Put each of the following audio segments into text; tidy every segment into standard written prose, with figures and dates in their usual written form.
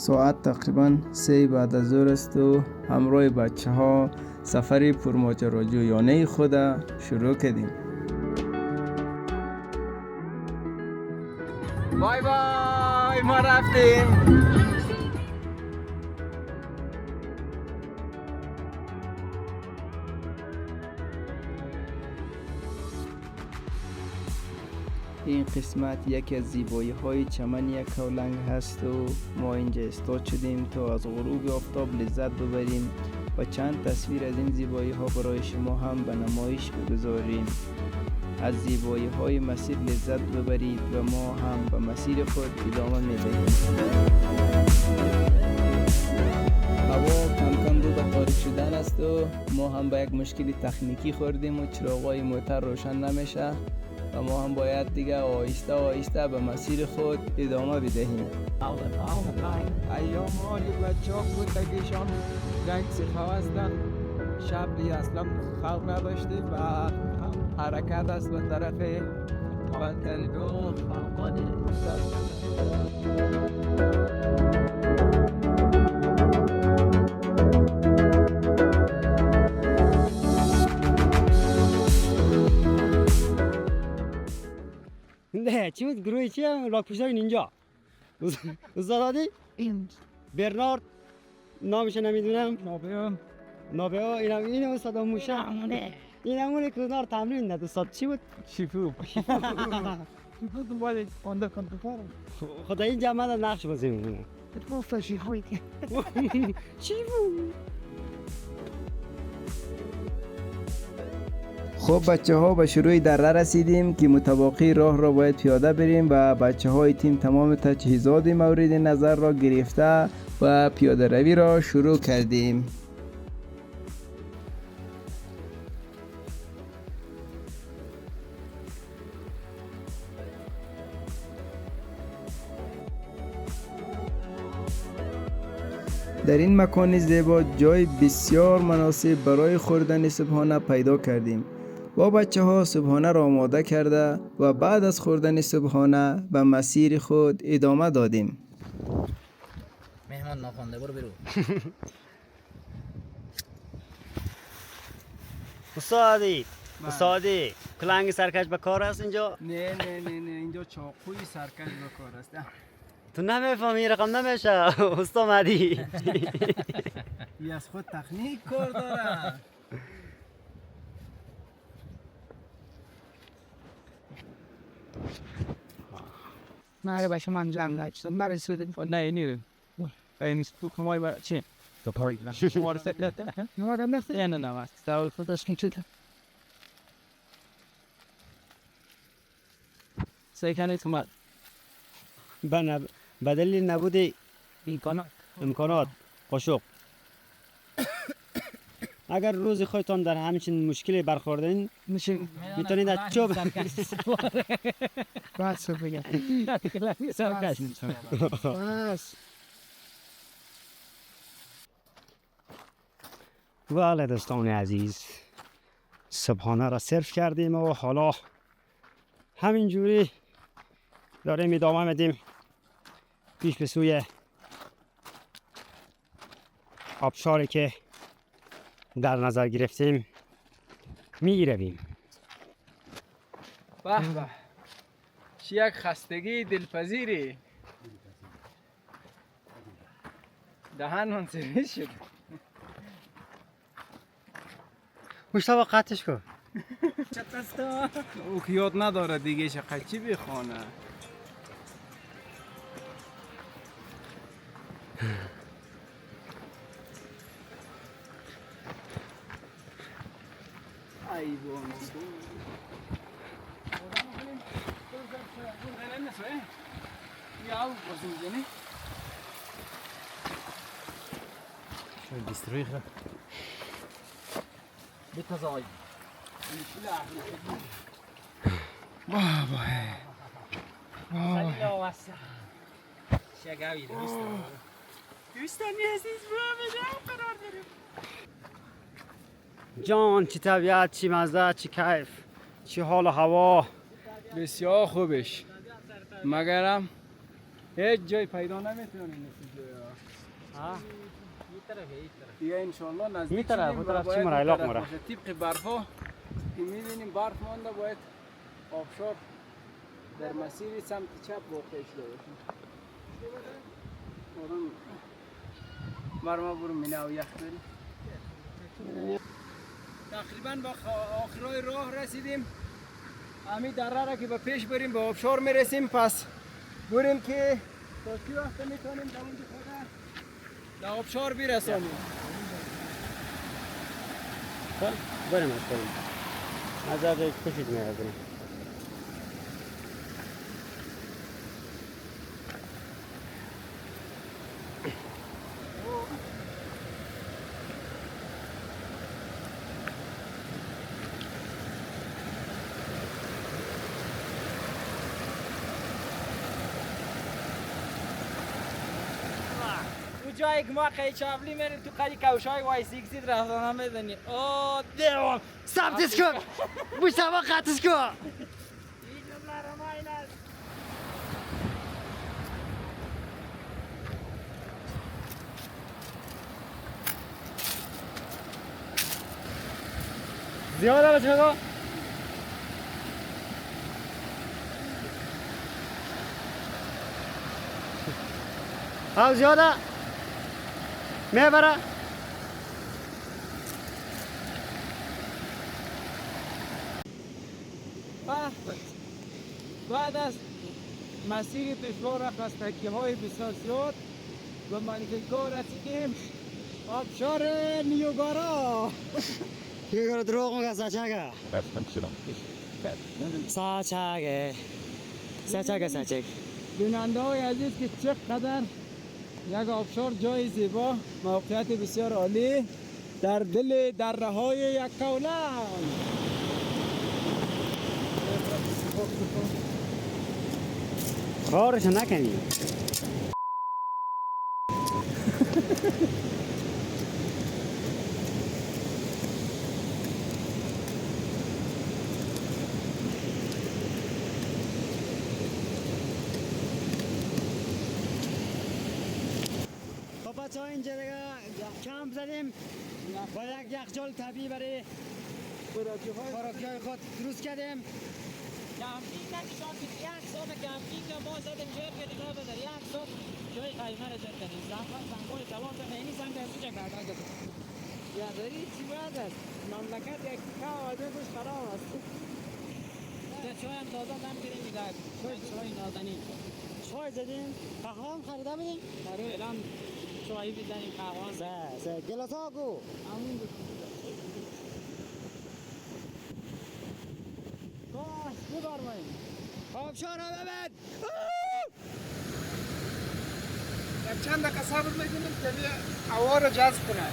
ساعت تقریبا 3 بعد از ظهر است و همراه بچه ها سفری پرماجراجویانه خود شروع کردیم. بای بای، ما رفتیم. این قسمت یکی از زیبایی های چمن یک کولنگ هست و ما اینجا استاد شدیم تا از غروب آفتاب لذت ببریم و چند تصویر از این زیبایی ها برای شما هم به نمایش بگذاریم. از زیبایی های مسیر لذت ببرید و ما هم به مسیر خود ادامه میدهیم. هوا کم کم رو به تاریک شدن است و ما هم به یک مشکل تکنیکی خوردیم و چراغای موتر روشن نمیشه و ما هم باید دیگه آهسته آهسته به مسیر خود ادامه بدهیم. ایام حالی بچه ها بودتگیشان رنگ سیخا هستن، شبی اصلا خواب نداشتیم و حرکت است به طرف وطنگاه. نه چی بود گروهی چیه؟ لاکپشتای نینجا زادادی؟ برنارد نامش نمیدونم. نابیا اینم صدا موشه. این همونه که نار تمرین ند استاد چی بود؟ شیفو خدا این جمعه نقش بازی میکنه. خب بچه ها به شروع دره رسیدیم که متواقی راه را باید پیاده بریم و بچه های تیم تمام تجهیزات مورد نظر را گرفته و پیاده روی را شروع کردیم. در این مکان زیبا جای بسیار مناسب برای خوردن صبحانه پیدا کردیم. با بچه ها صبحانه را آماده کرده و بعد از خوردن صبحانه به مسیر خود ادامه دادیم. مهمان ناخوانده برو برو. استادی کلنگ سرکش به کار است اینجا؟ نه اینجا چاقوی سرکش به کار است. تو نمیفهمی رقم نمیشه استاد مهدی. ای از خود تکنیک کار داره. نه باشه من جمع نشدم برای سودن نه اینی این تو کمای برای چی تو پاری شما رو سکت نه آدم نفت نه است سوال خودش میشه سیکنه تو مال بدلی نبوده امکانات قشق. اگر روزی خودتان در همچین مشکلی برخوردین میتونید از چوب بس بگم بس بله دوستان عزیز، صبحانه را سرو کردیم و حالا همینجوری داریم ادامه میدیم پیش به سوی آبشاری که در نظر گرفتیم می رویم. به به چه یک خستگی دلپذیری. دهن من سرویس شد. مشتاق قطعش کن. او که یاد نداره دیگه چقدر چی بخونه. ای بابا شوي بيستريخها بتزاي بابا خلينا واسع شقاوي دوستانی عزیز با قرار داریم. جان چی طبیعت، چی مزه، چی کیف، چی حال و هوا. بسیار خوبش. مگرم هیچ جای پیدا نمیتونین نسی جای ها این طرف این طرف دیگه انشالله نزدیک این طرف، شدیم اون و طرف باید چی اون مرا؟ طرف مرا. باشه. طبق برفا که میبینیم برف مانده باید آبشار در مسیر سمت چپ واقع شده باشیم. آدم مرما برو مینه و یخ بریم. تقریبا با آخرای راه رسیدیم. همین دره را که به پیش بریم به آبشار میرسیم. پس بریم که تا چی وقت میتونیم در اونجا خدا در آبشار برسانیم. بریم از بریم از از کشید میره بریم. تو جایی که ما قیچابلی میریم تو قدی کوشای وای سیکسید رفتن هم بزنی اوه دیوان ثبتش کن مصطفی خطش کن. این جمله رو ما این است زیاده بچه ها او زیاده میبره. بعد از مسیر دشوار و خستگی های بسیار زیاد به منیکگاه رسیدیم. آبشار نیوگارا. یه دروغ میگه سچگه سچگه بیننده های عزیز که چقدر یک آبشار جای زیبا، موقعیت بسیار عالی در دل دره های یکاولنگ. کارش نکنی. خب بچه ها اینجا دیگه کمپ زدیم با یک یخچال طبیعی برای خوراکی های خود درست کردیم. کمپینگ نکشان که یک ساعت کمپینگ ما زدیم جای که دیگه بدر یک ساعت جای خیمه رو زد کنیم زنگای کلام زد اینی زنگ از اینجا کردن گذار یاداری چی باید است؟ مملکت یک تیکه آوازه خوش خراب است. چای هم تازه دم کنیم میگه چای نازنی چای زدیم قهوه هم خریده بودیم. الان چای بزنیم قهوه سه گلاس ها گو همون باش ببرماییم. آبشار ها ببند. یک چند دقیقه صبر میکنیم که هوا رو جذب کنه.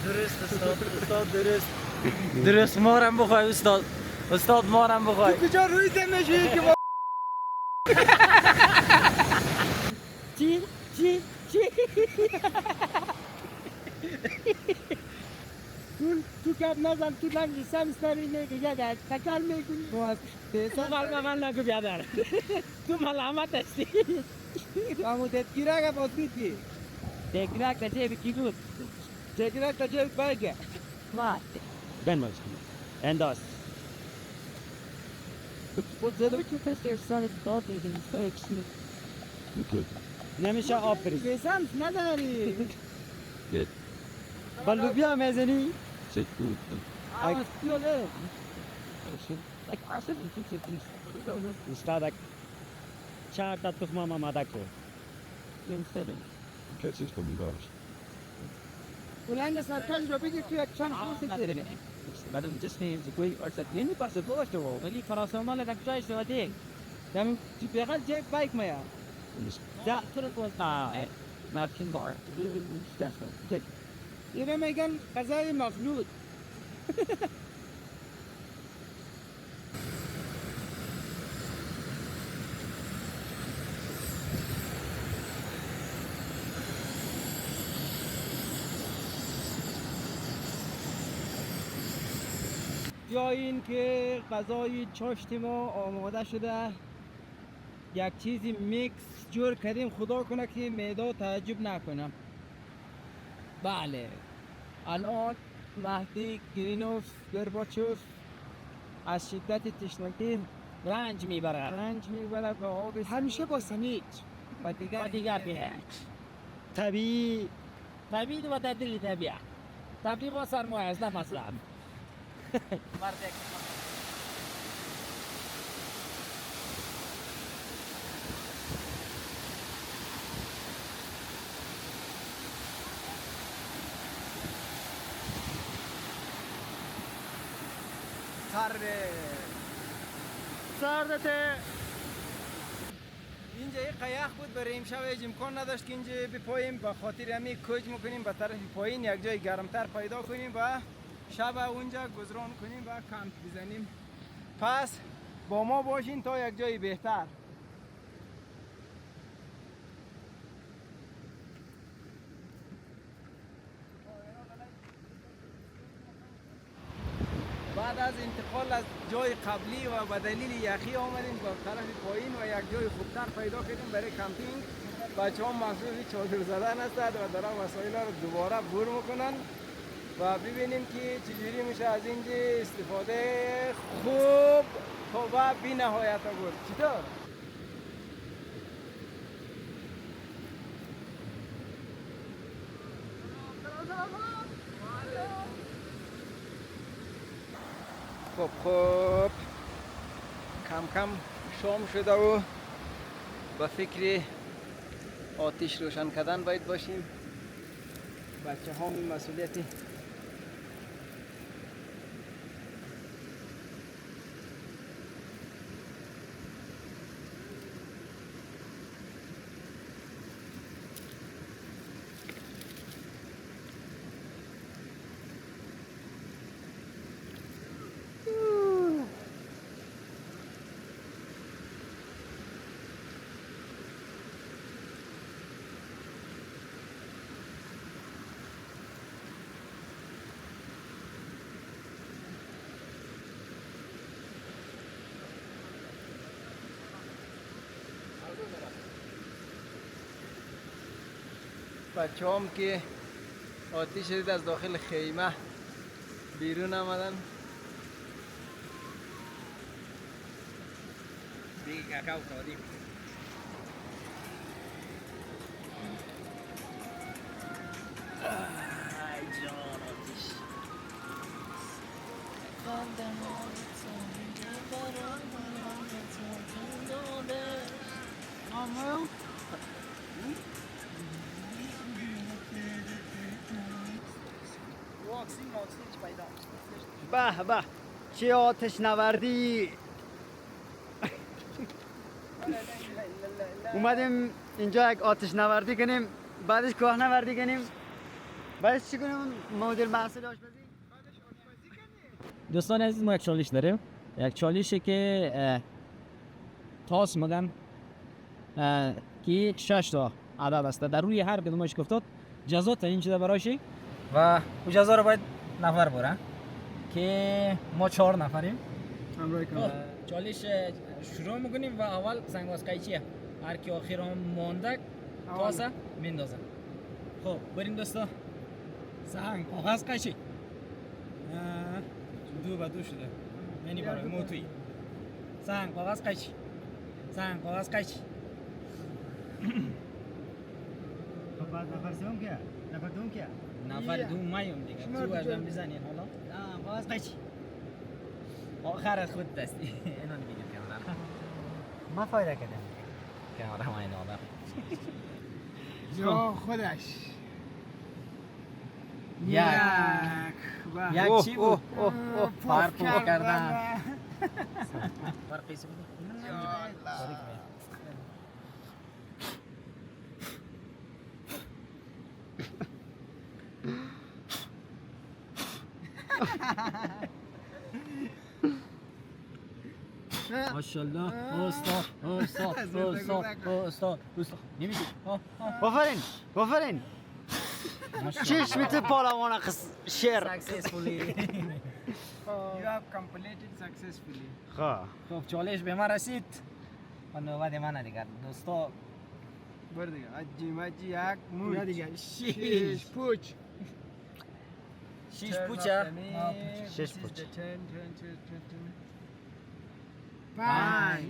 درست استاد درست درست مارم بخوای استاد مارم بخوای کجا روی زمشی که با چی تو کپ نزن تو لنگی سمستری نگه گرد تکل میکنی باز تو قلب من نگو بیادر تو ملامت هستی کامو تذکیره که باز بیتی تکرک تا چه بکی بود تذکیره تا جلد بایگه ما بن باش انداز نمیشه آب بریز. به سمت نداری با لوبیا میزنی. استاد چهار تا تخم ما ماده کو. بلند سرکش رو بگیر تو یک چند خوصی داره بعدم جسمی زگوی ارسد یعنی پس بوش تو ولی فراسومان لك جاي سواديك دم تو بغل جیب بایک میا ده طرق وسط ما فين بار اینه میگن غذای مخلوط جای این که غذای چاشت ما آماده شده یک چیزی میکس جور کردیم خدا کنه که معده تعجب نکنم. بله الان مهدی گرینوف گرباچوف از شدت تشنگی رنج میبره و آب همیشه با سمیج و دیگر بیه طبیعی طبیعی و تدریل طبیعه طبیعی با سرمایه است نه مثلا مرد سردته. اینجا یک قیخ بود برای امشب هیچ امکان نداشت که اینجا بپاییم، به خاطر همی کوچ میکنیم به طرف پایین یک جای گرمتر پیدا کنیم و شب اونجا گذران کنیم و کمپ بزنیم. پس با ما باشین تا یک جای بهتر. بعد از انتقال از جای قبلی و به دلیل یخی آمدیم به طرف پایین و یک جای خوبتر پیدا کردیم برای کمپینگ. بچه ها مخصوصی چادر زدن هستند و دارن وسایل ها رو دوباره بور میکنن و ببینیم که چجوری میشه از اینجا استفاده خوب تا بی نهایت بود. چطور؟ خب کم کم شام شده و به فکر آتش روشن کردن باید باشیم. بچه ها این مسئولیتی بچه هم که آتیش دید از داخل خیمه بیرون آمدن. دیگه کاکاو خوریم. ای جان آتیش به به چه آتش نوردی. اومدیم اینجا یک آتش نوردی کنیم، بعدش کاه نوردی کنیم، بعدش چی کنیم؟ مدل محصول آشپزی. دوستان عزیز ما یک چالش داریم. یک چالشی که تاس میگن که 6 تا عدد است. در روی هر کدومش گفتاد جزا تعیین شده برایش و اون جزا رو باید نفر برن که ما 4 نفریم. چالش شروع میکنیم و اول سنگ باز قیچیه هر کی آخر هم مانده تاسه میندازن. خب بریم دوستا. سنگ کاغذ قیچی 2-2 شده یعنی برای موتوی. سنگ کاغذ قیچی سنگ کاغذ قیچی. خب بعد نفر سوم کیا؟ نفر دوم کیا؟ نفر دوم مایم دیگه تو ازم بزنین حالا. کاغذ قیچی آخر از خود دستی. اینو نمیگم کاملا ما فایده کردم کاملا ما این آدم یا خودش یک چی بود؟ فرق کردن فرقی سو ماشاءالله استاد نمیشه. بفرین چشمت پالوان شیر. successfully. You have completed successfully. خب خب چالش به ما رسید. نوبت منه دیگه دوستا. بر دیگه اجی مجی یک یا دیگه شیش پوچ. شیش پوچه. شیش پوچ. پنج.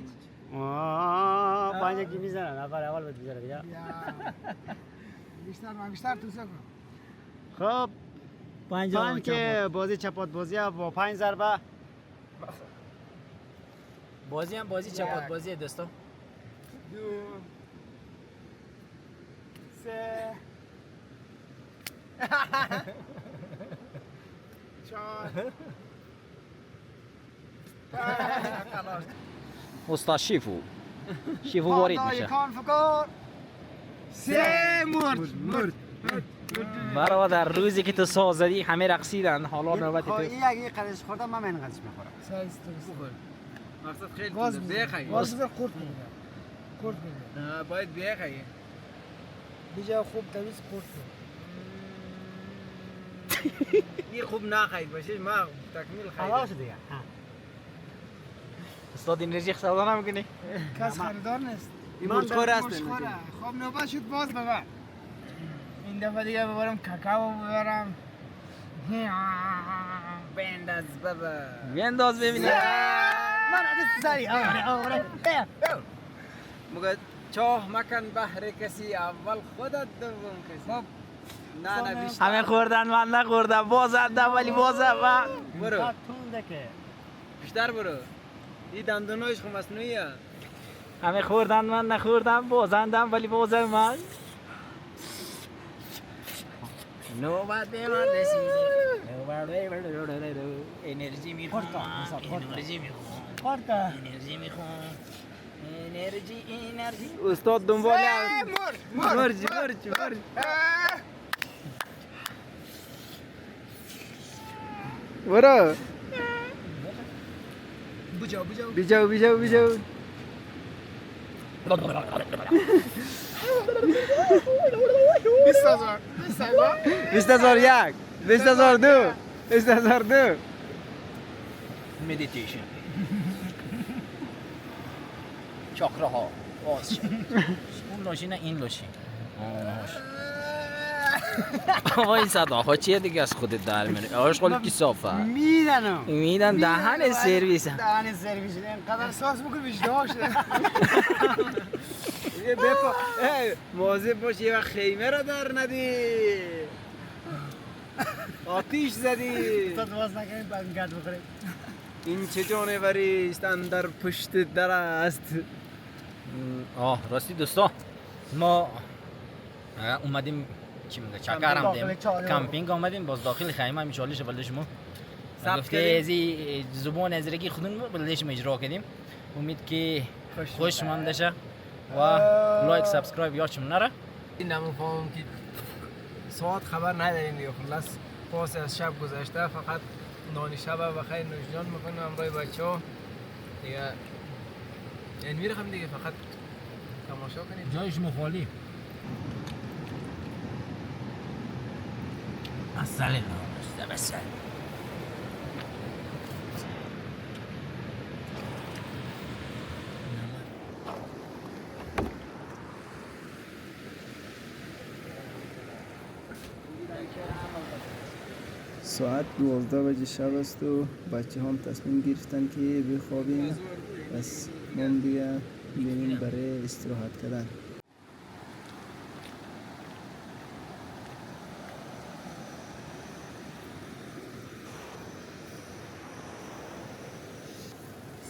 پنج کی میزنن نفر اول باید بزنه دیگه. بیشتر تو سکن. خب پنج که بازی چپات بازی با 5 ضربه. بازی هم بازی چپات بازی دوستا. 2 3 4 استاد شیفو وارد میشه. سه مرد. برادر روزی که تو ساز زدی همه رقصیدن، حالا نوبت تو. این یک قدش خوردم من قدش میخورم. مقصد خیلی بخوای. باز بذار قورت کنه. باید بخوای. بیجا خوب تمیز قورت این خوب نخوای باشه ما تکمیل کنه. خواهی. دیگه. استاد انرژی خسارت نمیکنی؟ کس خریدار نیست. این من مشخور دارم هستن. مشخوره. خب نوبت شد باز ببر. این دفعه دیگه ببرم کاکاو ببرم. بنداز بابا. بینداز ببینیم. من عدد سری. مگه چاه مکن بهر کسی اول خودت دوم کسی. خب نه بیشتر. همه خوردن من نخوردم، بازنده ولی بازم. برو تونده که. بیشتر برو. این دندونایش خو مصنوعیه. همه خوردن من نخوردم، بازندم ولی بازم من. نوبت به من رسید. انرژی میخوام. انرژی میخوام. انرژی میخوام. انرژی. استاد دنبال مرج. برو. بیجاو. 20,000 یک. 20,000 دو. 20,002. مدیتیشن. چاکراها باز شد. اون لاشی نه این لاشی. آقا این صداها چیه دیگه از خودت در میره؟ آقاش خودت کی صافه؟ میدن دهن سرویس. دهن سرویس اینقدر ساس بکن بیشتر شده. بپا مواظب باش یه وقت خیمه را در ندی. آتیش زدی. تو باز نکنید بعد گرد بخورید. این چه جانوری است اندر پشت در است. راستی دوستا ما اومدیم چی میگه چکرم دیم کمپینگ آمدیم باز داخل خیمه هم چالش بلده شما گفته ازی زبان از رگی خودمون بلدش اجرا کردیم. امید که خوش مانده شه و لایک سابسکرایب یادشون نره. این نمیفهمم که ساعت خبر نداریم دیگه خلاص پاس از شب گذشته فقط نان شب بخیر نوشجان میکنیم همراه بچه‌ها دیگه یعنی میرم دیگه فقط تماشا کنیم جایش مخالی اصلا بس ساعت 12 بجه شب است و بچه هم تصمیم گرفتن که بخوابیم بس من دیگه بریم برای استراحت کردن.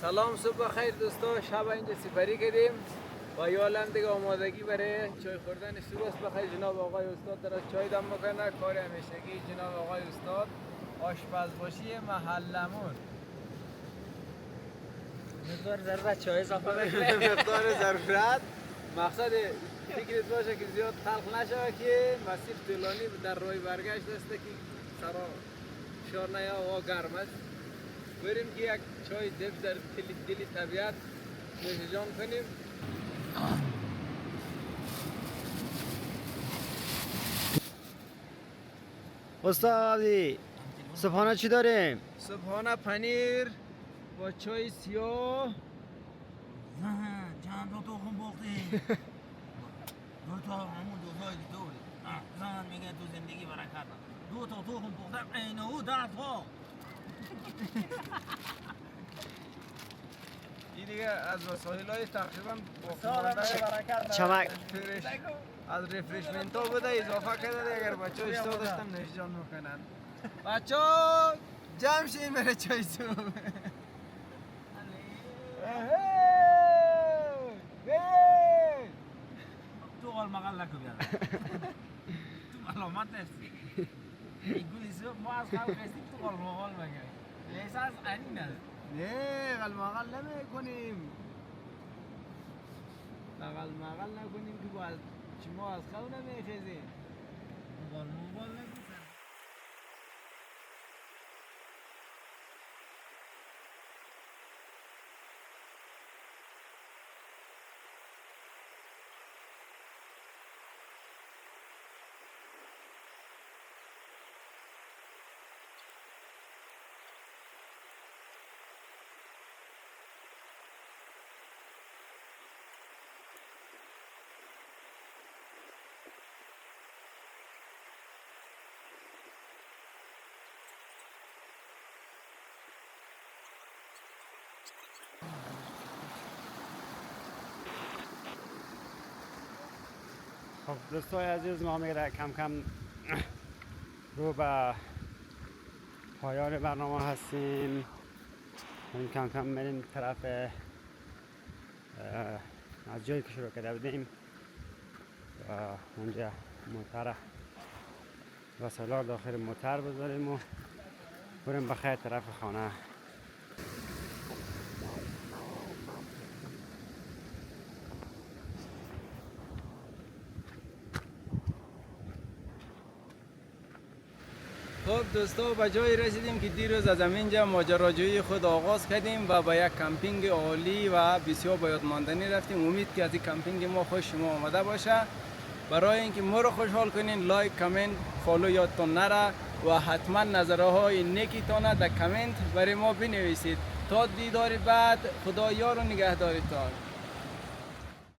سلام صبح خیر دوستا، شب اینجا سپری کردیم و یالم دیگه آمادگی برای چای خوردن شروع است. بخیر جناب آقای استاد در چای دم میکنه، کار همیشگی جناب آقای استاد آشپزباشی محلمون. مقدار ضرورت چای اضافه بکنه. مقدار ضرورت مقصد فکرت باشه که زیاد تلخ نشه که مسیر طولانی در راه برگشت است که سرا شار نیا و گرم است. بریم که یک چای دب در دل طبیعت نوش جان کنیم. استادی صبحانه چی داریم؟ صبحانه پنیر با چای سیاه چند تا تخم پختی؟ دو تا همون دو تایی که دوری زن میگه تو زندگی برکت نداره. دو تا تخم پختم عین او 10 تا. این دیگه از وسایل‌های تقریبا چمک از ریفرشمنت ها بوده اضافه کرده اگر بچه ها اشتها داشتن نوش جان میکنن. بچه ها جمع شیم بره چای صبح. تو قال مقال نکو بیاد. تو علامت هستی. گولی صبح ما از خلق هستیم تو قال مقال بگیریم. احساس انی نداره. نه غلمغل نمیکنیم. غلمغل نکنیم که باز شما از خود نمیخیزیم. قال مقال نکو. خب دوستای عزیز ما میره کم کم رو به پایان برنامه هستیم. کم کم میریم طرف از جایی که شروع کرده بودیم و اونجا موتر وسایل داخل موتر بذاریم و بریم بخیر طرف خانه. خب دوستا به جایی رسیدیم که دیروز از همینجا ماجراجویی خود آغاز کردیم و به یک کمپینگ عالی و بسیار باید ماندنی رفتیم. امید که از این کمپینگ ما خوش شما آمده باشه. برای اینکه ما رو خوشحال کنین لایک، کامنت، فالو یادتون نره و حتما نظرهای نیکیتون در کامنت برای ما بنویسید. تا دیدار بعد خدا یار و نگهدارتان.